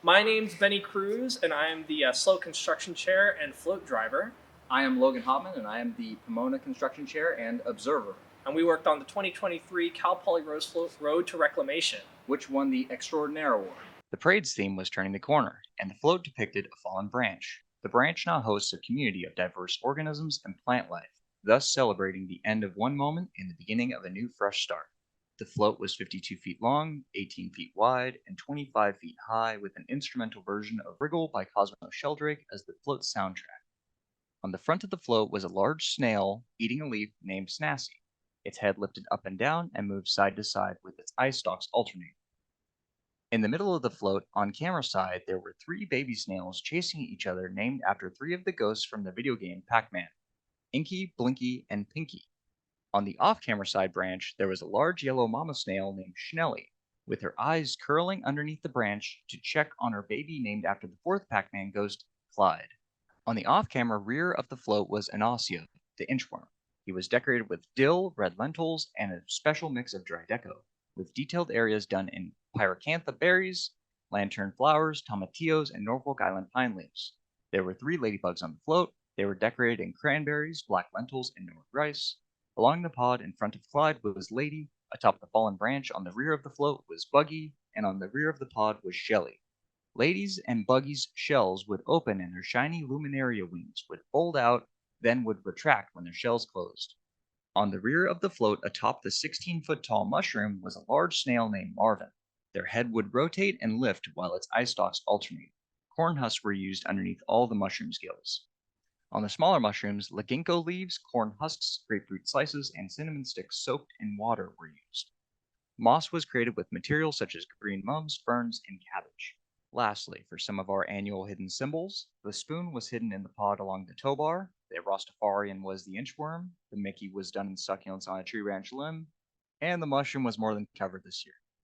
My name's Benny Cruz, and I am the slow construction chair and float driver. I am Logan Hauptman, and I am the Pomona construction chair and observer, And we worked on the 2023 Cal Poly Rose Float Road to Reclamation. which won the Extraordinaire Award. The parade's theme was Turning the Corner, and the float depicted a fallen branch. The branch now hosts a community of diverse organisms and plant life, thus celebrating the end of one moment and the beginning of a new fresh start. The float was 52 feet long, 18 feet wide, and 25 feet high, with an instrumental version of Wriggle by Cosmo Sheldrake as the float's soundtrack. On the front of the float was a large snail eating a leaf named Snassy. Its head lifted up and down and moved side to side with its eye stalks alternating. In the middle of the float, on camera side, there were three baby snails chasing each other named after three of the ghosts from the video game Pac-Man: Inky, Blinky, and Pinky. On the off-camera side branch, there was a large yellow mama snail named Schnelly, with her eyes curling underneath the branch to check on her baby named after the fourth Pac-Man ghost, Clyde. On the off-camera rear of the float was Inacio, the inchworm. He was decorated with dill, red lentils, and a special mix of dry deco, with detailed areas done in pyracantha berries, lantern flowers, tomatillos, and Norfolk Island pine leaves. There were three ladybugs on the float. They were decorated in cranberries, black lentils, and North rice. Along the pod in front of Clyde was Lady, atop the fallen branch on the rear of the float was Buggy, and on the rear of the pod was Shelly. Lady's and Buggy's shells would open and their shiny luminaria wings would fold out, then would retract when their shells closed. On the rear of the float atop the 16-foot tall mushroom was a large snail named Marvin. Their head would rotate and lift while its eye stalks alternated. Corn husks were used underneath all the mushroom gills. On the smaller mushrooms, ginkgo leaves, corn husks, grapefruit slices, and cinnamon sticks soaked in water were used. Moss was created with materials such as green mums, ferns, and cabbage. Lastly, for some of our annual hidden symbols, the spoon was hidden in the pod along the tow bar, the Rastafarian was the inchworm, the Mickey was done in succulents on a tree branch limb, and the mushroom was more than covered this year.